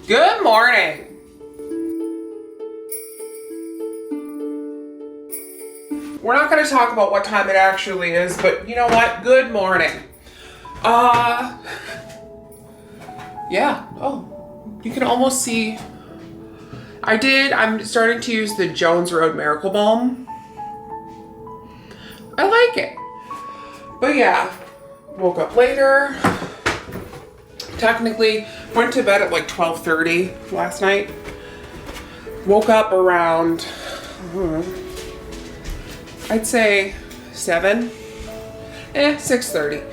Good morning. We're not going to talk about what time it actually is, but you know what? Good morning. Yeah. Oh, you can almost see. I'm starting to use the Jones Road Miracle Balm. I like it. But yeah, woke up later. Technically, went to bed at like 12:30 last night. Woke up around, I'd say 6:30.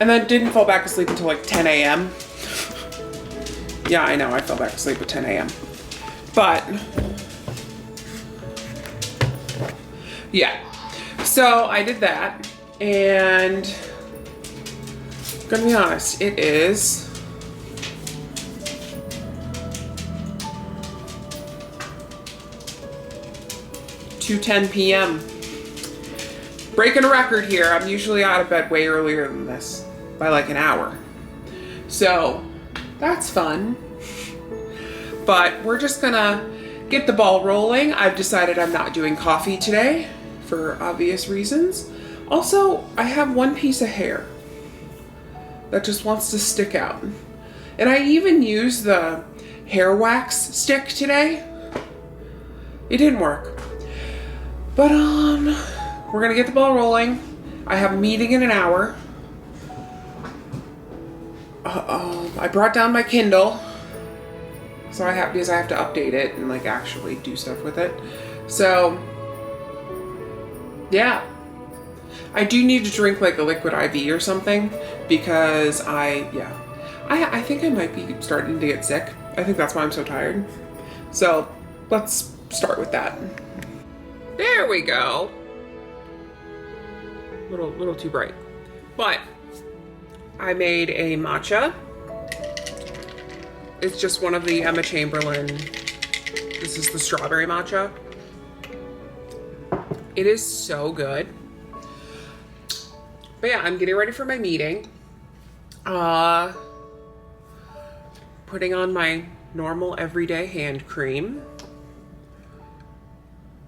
And then didn't fall back asleep until like 10 a.m. Yeah, I know, I fell back asleep at 10 a.m. But, yeah. So I did that, and I'm gonna be honest, it is 2:10 p.m. Breaking a record here. I'm usually out of bed way earlier than this, by like an hour. So that's fun. But we're just gonna get the ball rolling. I've decided I'm not doing coffee today for obvious reasons. Also, I have one piece of hair that just wants to stick out. And I even used the hair wax stick today. It didn't work. But we're gonna get the ball rolling. I have a meeting in an hour. I brought down my Kindle. So because I have to update it and like actually do stuff with it. So yeah. I do need to drink like a liquid IV or something because I think I might be starting to get sick. I think that's why I'm so tired. So let's start with that. There we go. Little too bright. But I made a matcha. It's just one of the Emma Chamberlain. This is the strawberry matcha. It is so good. But yeah, I'm getting ready for my meeting. Putting on my normal everyday hand cream.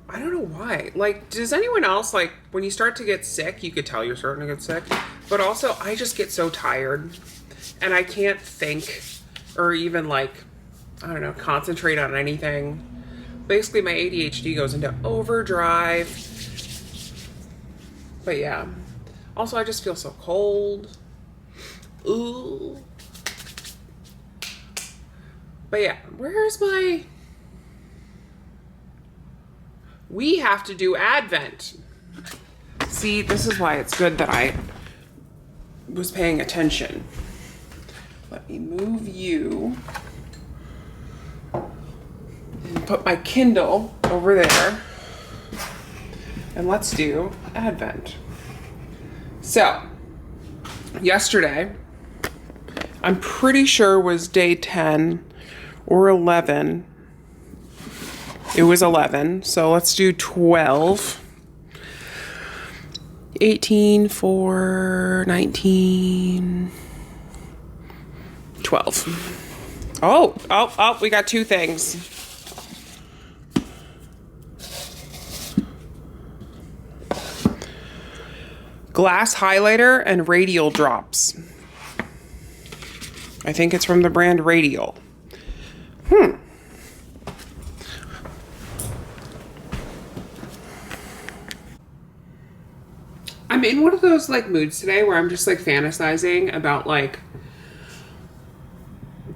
I don't know why. Like, does anyone else, like, when you start to get sick, you could tell you're starting to get sick. But also, I just get so tired. And I can't think or even, like, I don't know, concentrate on anything. Basically, my ADHD goes into overdrive. But yeah. Also, I just feel so cold. Ooh. But yeah, where's my... We have to do Advent. See, this is why it's good that I was paying attention. Let me move you and put my Kindle over there. And let's do Advent. So, yesterday, I'm pretty sure was day 10 or 11. It was 11, so let's do 12. 18, 4, 19, 12. Oh, we got two things. Glass highlighter and radial drops. I think it's from the brand Radial. I'm in one of those like moods today where I'm just like fantasizing about like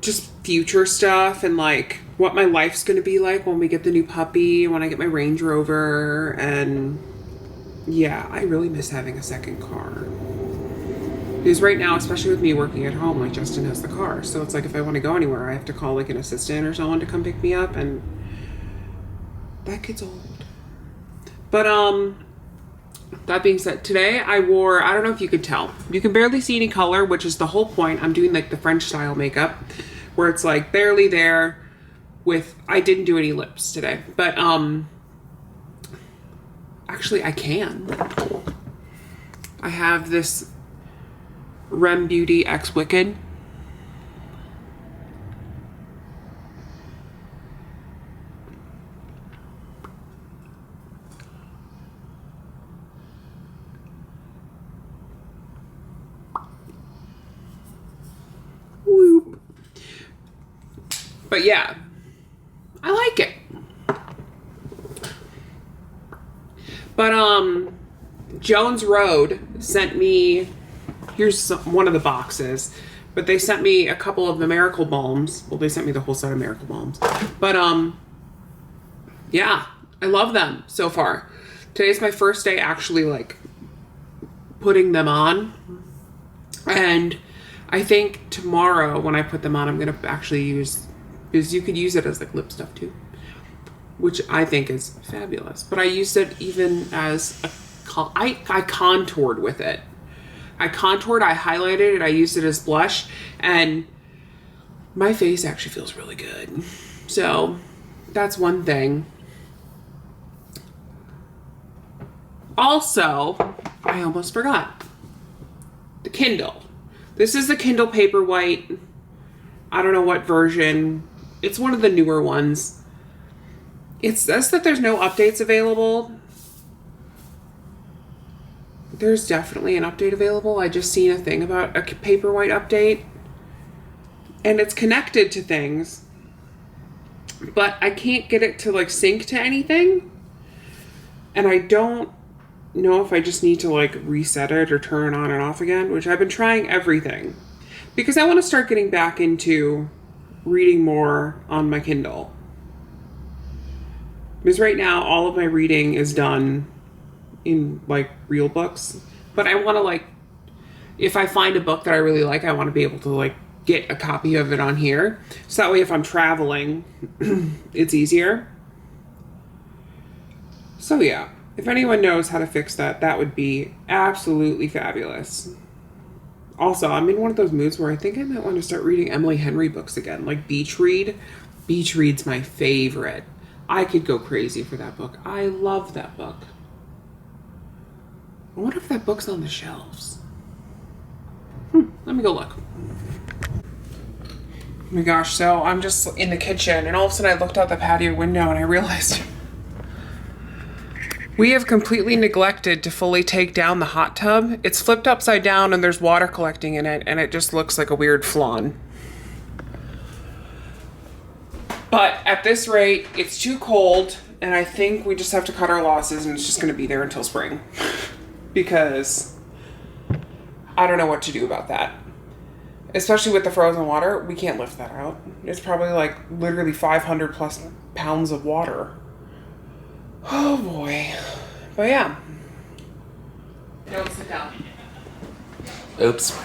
just future stuff and like what my life's gonna be like when we get the new puppy, when I get my Range Rover, and yeah, I really miss having a second car. Because right now, especially with me working at home, like Justin has the car. So it's like if I want to go anywhere, I have to call like an assistant or someone to come pick me up, and that gets old. But that being said, today I wore, I don't know if you could tell. You can barely see any color, which is the whole point. I'm doing like the French style makeup where it's like barely there with, I didn't do any lips today, but actually I can. I have this Rem Beauty X Wicked But yeah, I like it. But Jones Road sent me, here's one of the boxes, but they sent me a couple of the Miracle Balms. Well, they sent me the whole set of Miracle Balms. But yeah, I love them so far. Today's my first day actually like putting them on. And I think tomorrow when I put them on, I'm going to actually use, because you could use it as like lip stuff too, which I think is fabulous. But I used it even as I contoured with it. I contoured, I highlighted it, I used it as blush, and my face actually feels really good. So that's one thing. Also, I almost forgot. The Kindle. This is the Kindle Paperwhite. I don't know what version. It's one of the newer ones. It says that there's no updates available. There's definitely an update available. I just seen a thing about a Paperwhite update. And it's connected to things. But I can't get it to like sync to anything. And I don't know if I just need to like reset it or turn it on and off again, which I've been trying everything because I want to start getting back into reading more on my Kindle, because right now all of my reading is done in like real books, but I want to like, if I find a book that I really like, I want to be able to like get a copy of it on here, so that way if I'm traveling it's easier. So yeah, if anyone knows how to fix that, that would be absolutely fabulous. Also, I'm in one of those moods where I think I might want to start reading Emily Henry books again, like Beach Read. Beach Read's my favorite. I could go crazy for that book. I love that book. I wonder if that book's on the shelves. Let me go look. Oh my gosh, so I'm just in the kitchen and all of a sudden I looked out the patio window and I realized we have completely neglected to fully take down the hot tub. It's flipped upside down and there's water collecting in it and it just looks like a weird flan. But at this rate, it's too cold and I think we just have to cut our losses and it's just gonna be there until spring. Because I don't know what to do about that. Especially with the frozen water, we can't lift that out. It's probably like literally 500 plus pounds of water. Oh boy. But yeah. Don't sit down. Oops.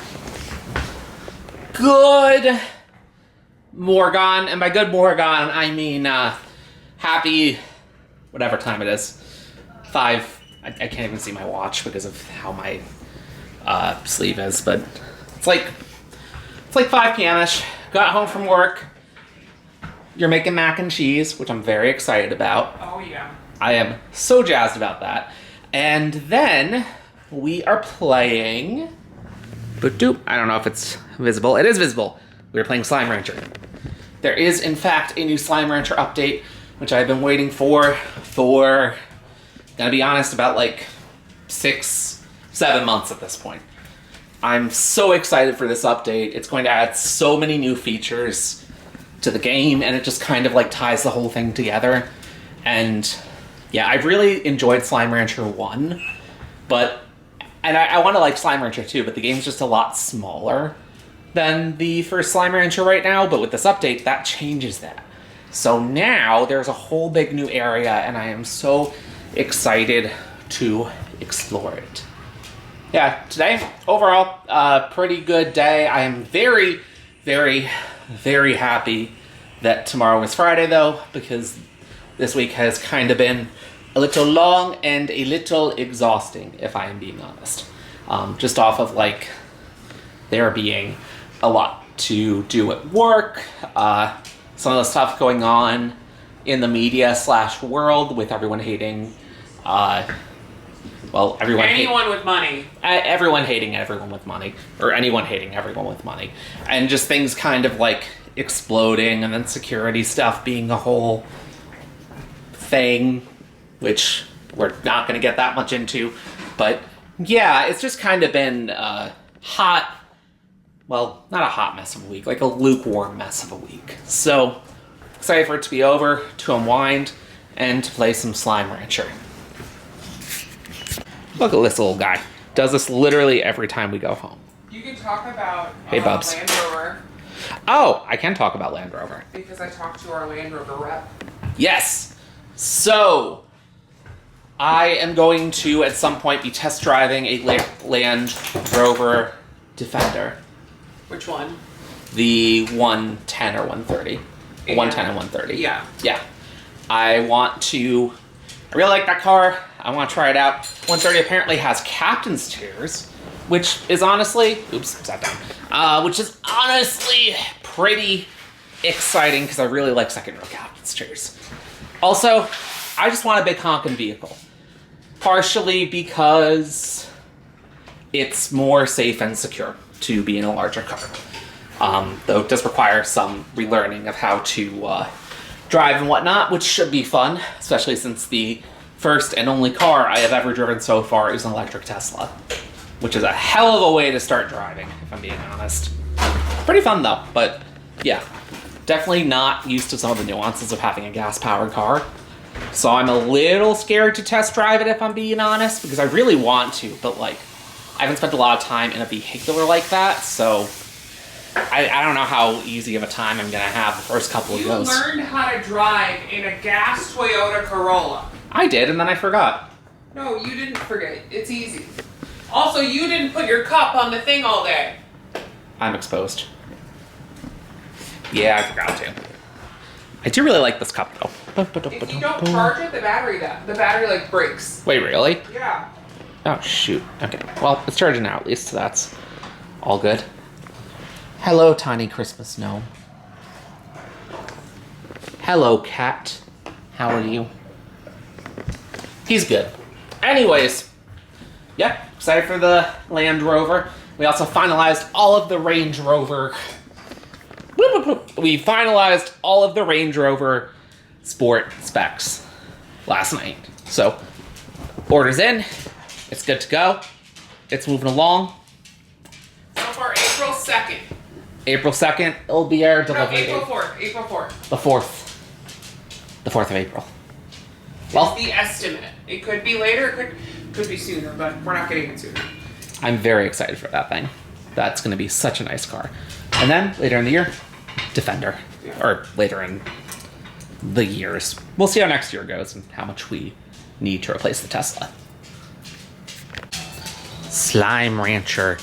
Good Morgon, and by good Morgon, I mean happy whatever time it is. 5. I can't even see my watch because of how my sleeve is, but it's like 5 p.m.ish. Got home from work. You're making mac and cheese, which I'm very excited about. Oh yeah. I am so jazzed about that. And then we are playing... I don't know if it's visible. It is visible. We're playing Slime Rancher. There is, in fact, a new Slime Rancher update, which I've been waiting for, gonna be honest, about like 6-7 months at this point. I'm so excited for this update. It's going to add so many new features to the game, and it just kind of like ties the whole thing together. And yeah, I've really enjoyed Slime Rancher 1, and I want to like Slime Rancher 2, but the game's just a lot smaller than the first Slime Rancher right now, but with this update, that changes that. So now there's a whole big new area, and I am so excited to explore it. Yeah, today, overall, pretty good day. I am very, very, very happy that tomorrow is Friday, though, because this week has kind of been a little long and a little exhausting, if I am being honest. Just off of, like, there being a lot to do at work, some of the stuff going on in the media / world with everyone hating, anyone with money. Everyone hating everyone with money, or anyone hating everyone with money. And just things kind of, like, exploding, and then security stuff being a whole thing, which we're not going to get that much into. But yeah, it's just kind of been hot, well, not a hot mess of a week, like a lukewarm mess of a week. So excited for it to be over, to unwind, and to play some Slime Rancher. Look at this little guy. Does this literally every time we go home. You can talk about Hey, Bubs. Land Rover. Oh, I can talk about Land Rover. Because I talked to our Land Rover rep. Yes. So, I am going to, at some point, be test driving a Land Rover Defender. Which one? The 110 or 130. Yeah. 110 and 130. Yeah. Yeah. I really like that car. I want to try it out. 130 apparently has captain's chairs, which is honestly, sat down. Which is honestly pretty exciting because I really like second row captain's chairs. Also, I just want a big honking vehicle. Partially because it's more safe and secure to be in a larger car. Though it does require some relearning of how to drive and whatnot, which should be fun, especially since the first and only car I have ever driven so far is an electric Tesla, which is a hell of a way to start driving, if I'm being honest. Pretty fun though, but yeah, definitely not used to some of the nuances of having a gas-powered car. So I'm a little scared to test drive it, if I'm being honest, because I really want to, but like, I haven't spent a lot of time in a vehicular like that, so I don't know how easy of a time I'm gonna have the first couple of those. You learned how to drive in a gas Toyota Corolla. I did, and then I forgot. No, you didn't forget. It's easy. Also, you didn't put your cup on the thing all day. I'm exposed. Yeah, I forgot to. I do really like this cup though. If you don't charge it, the battery like breaks. Wait, really? Yeah. Oh, shoot. Okay. Well, it's charging now at least, so that's all good. Hello, tiny Christmas gnome. Hello, cat. How are you? He's good. Anyways, yeah, excited for the Land Rover. We also finalized all of the Range Rover. We finalized all of the Range Rover Sport specs last night. So, order's in. It's good to go. It's moving along. So far, April 2nd. April 2nd, it'll be our delivery. No, April 4th. April 4th. The 4th. The 4th of April. Well, it's the estimate. It could be later, it could be sooner, but we're not getting it sooner. I'm very excited for that thing. That's going to be such a nice car. And then, later in the year, Defender. Yeah. Or later in the years. We'll see how next year goes and how much we need to replace the Tesla. Slime Rancher.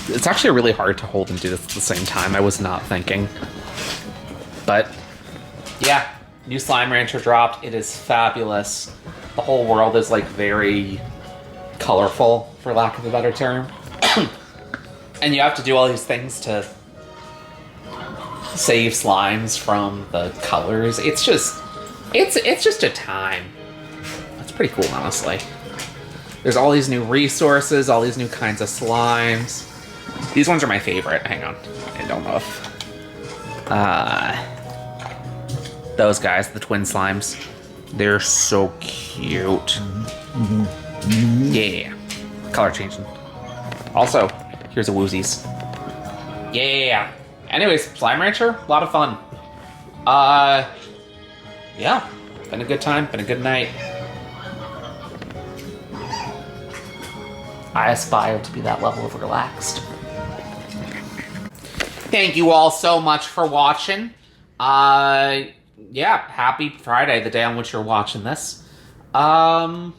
It's actually really hard to hold and do this at the same time. I was not thinking. But, yeah. New Slime Rancher dropped. It is fabulous. The whole world is like very colorful, for lack of a better term. And you have to do all these things to save slimes from the colors. It's just a time. It's pretty cool, honestly. There's all these new resources, all these new kinds of slimes. These ones are my favorite. Hang on. I don't know if... those guys, the twin slimes. They're so cute. Yeah. Color changing. Also, here's a Woozies. Yeah. Anyways, Slime Rancher, a lot of fun. Yeah. Been a good time, been a good night. I aspire to be that level of relaxed. Thank you all so much for watching. Yeah, happy Friday, the day on which you're watching this. Yeah.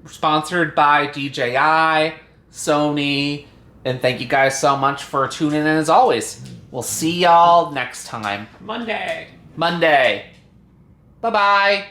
Sponsored by DJI, Sony, and thank you guys so much for tuning in as always. We'll see y'all next time. Monday. Bye-bye.